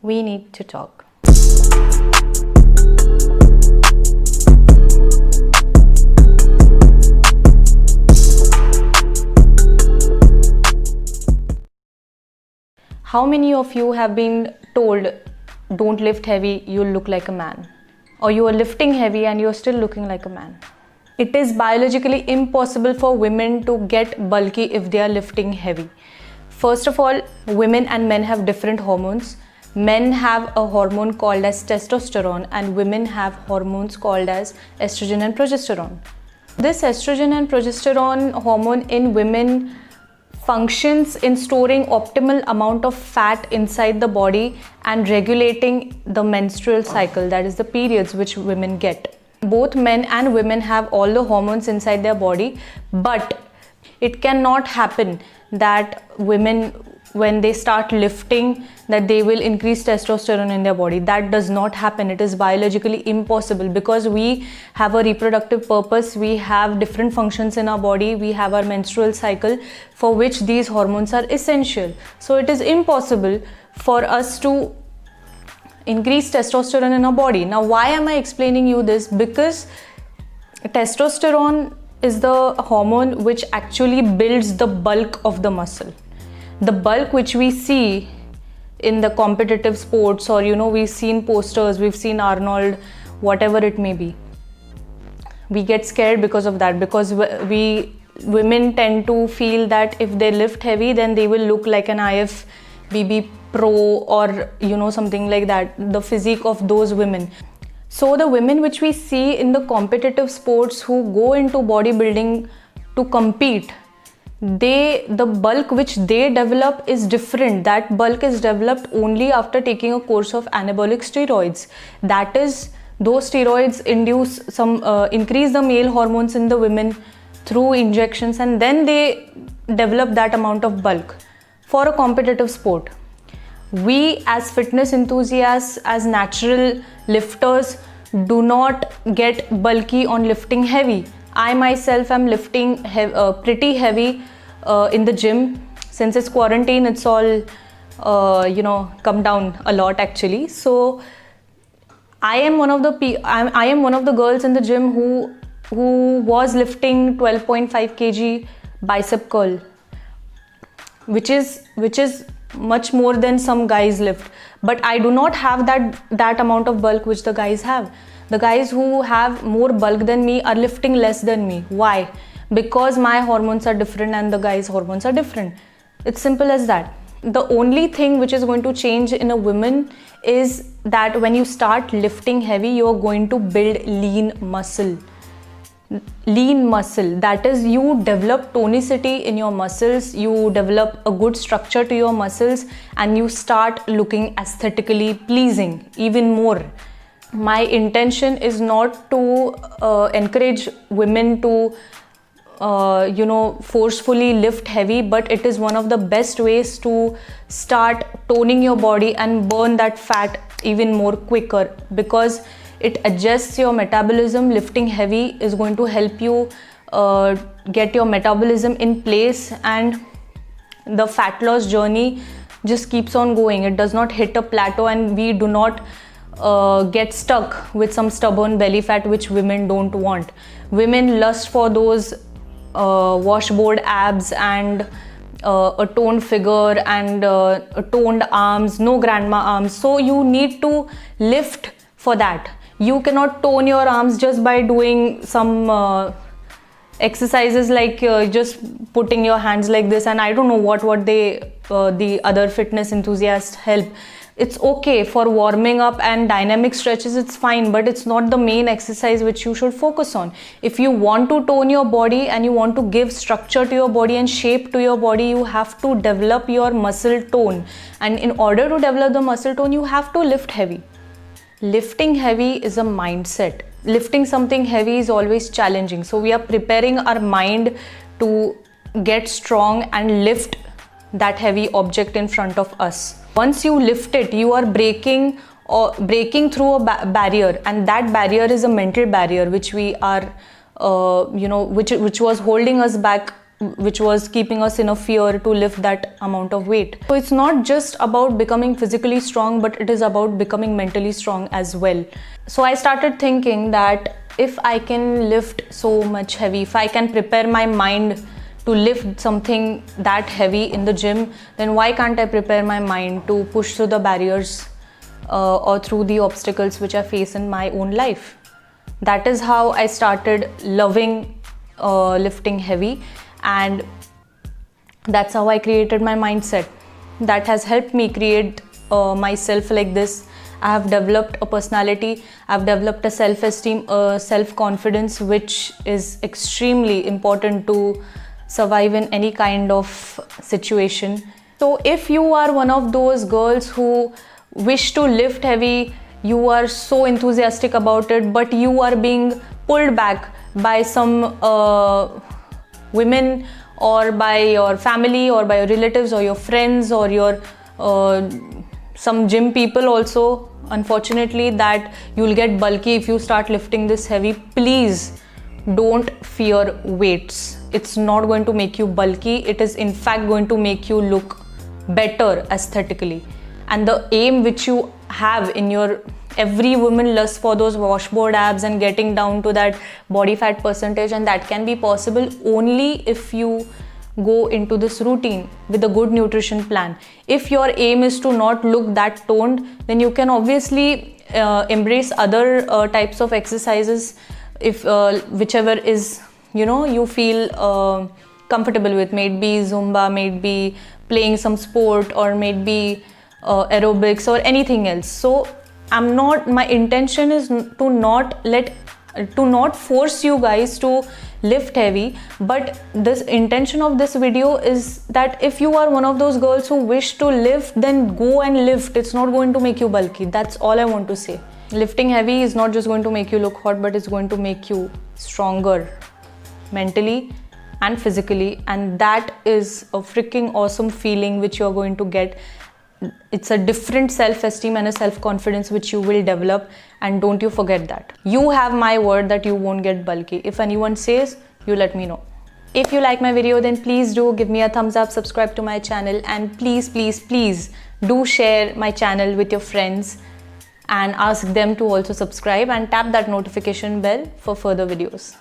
We need to talk. How many of you have been told, don't lift heavy, you'll look like a man? Or you are lifting heavy and you're still looking like a man? It is biologically impossible for women to get bulky if they are lifting heavy. First of all, women and men have different hormones. Men have a hormone called as testosterone and women have hormones called as estrogen and progesterone. This estrogen and progesterone hormone in women functions in storing optimal amount of fat inside the body and regulating the menstrual cycle, that is the periods which women get. Both men and women have all the hormones inside their body, but it cannot happen that women, when they start lifting, that they will increase testosterone in their body. That does not happen. It is biologically impossible because we have a reproductive purpose, we have different functions in our body, we have our menstrual cycle for which these hormones are essential. So it is impossible for us to increase testosterone in our body. Now, why am I explaining you this? Because testosterone is the hormone which actually builds the bulk of the muscle. The bulk which we see in the competitive sports, or we've seen posters, we've seen Arnold, whatever it may be. We get scared because of that, because women tend to feel that if they lift heavy, then they will look like an IFBB pro or something like that, the physique of those women. So the women which we see in the competitive sports who go into bodybuilding to compete, the bulk which they develop is different. That bulk is developed only after taking a course of anabolic steroids. That is, those steroids increase the male hormones in the women through injections, and then they develop that amount of bulk for a competitive sport. We as fitness enthusiasts, as natural lifters, do not get bulky on lifting heavy. I myself am lifting pretty heavy in the gym. Since it's quarantine, it's all come down a lot actually. So I am one of the girls in the gym who was lifting 12.5 kg bicep curl, which is much more than some guys lift. But I do not have that amount of bulk which the guys have. The guys who have more bulk than me are lifting less than me. Why? Because my hormones are different and the guys' hormones are different. It's simple as that. The only thing which is going to change in a woman is that when you start lifting heavy, you are going to build lean muscle. That is, you develop tonicity in your muscles, you develop a good structure to your muscles, and you start looking aesthetically pleasing even more. My intention is not to encourage women to forcefully lift heavy, but it is one of the best ways to start toning your body and burn that fat even more quicker, because it adjusts your metabolism. Lifting heavy is going to help you get your metabolism in place, and the fat loss journey just keeps on going. It does not hit a plateau, and we do not get stuck with some stubborn belly fat which women don't want. Women lust for those washboard abs and a toned figure and toned arms, no grandma arms. So you need to lift for that. You cannot tone your arms just by doing some exercises like just putting your hands like this, and I don't know what the other fitness enthusiasts help. It's okay for warming up and dynamic stretches, it's fine, but it's not the main exercise which you should focus on. If you want to tone your body and you want to give structure to your body and shape to your body, you have to develop your muscle tone, and in order to develop the muscle tone, you have to lift heavy. Lifting heavy is a mindset. Lifting something heavy is always challenging. So we are preparing our mind to get strong and lift that heavy object in front of us. Once you lift it, you are breaking through a barrier, and that barrier is a mental barrier which we are, which was holding us back which was keeping us in a fear to lift that amount of weight. So it's not just about becoming physically strong, but it is about becoming mentally strong as well. So I started thinking that if I can lift so much heavy, if I can prepare my mind to lift something that heavy in the gym, then why can't I prepare my mind to push through the barriers or through the obstacles which I face in my own life? That is how I started loving lifting heavy, and that's how I created my mindset. That has helped me create myself like this. I have developed a personality, I've developed a self-esteem, a self-confidence, which is extremely important to survive in any kind of situation. So if you are one of those girls who wish to lift heavy, you are so enthusiastic about it, but you are being pulled back by some women, or by your family, or by your relatives, or your friends, or your some gym people also, unfortunately, that you'll get bulky if you start lifting this heavy. Please don't fear weights. It's not going to make you bulky. It is in fact going to make you look better aesthetically. And the aim which you have in your, every woman lusts for those washboard abs and getting down to that body fat percentage, and that can be possible only if you go into this routine with a good nutrition plan. If your aim is to not look that toned, then you can obviously embrace other types of exercises, if whichever is, you know, you feel comfortable with. May it be Zumba, may it be playing some sport, or may it be aerobics or anything else. So my intention is to not force you guys to lift heavy, but this intention of this video is that if you are one of those girls who wish to lift, then go and lift. It's not going to make you bulky. That's all I want to say. Lifting heavy is not just going to make you look hot, but it's going to make you stronger mentally and physically, and that is a freaking awesome feeling which you're going to get. It's a different self-esteem and a self-confidence which you will develop, and don't you forget that. You have my word that you won't get bulky. If anyone says, you let me know. If you like my video, then please do give me a thumbs up, subscribe to my channel, and please do share my channel with your friends and ask them to also subscribe, and tap that notification bell for further videos.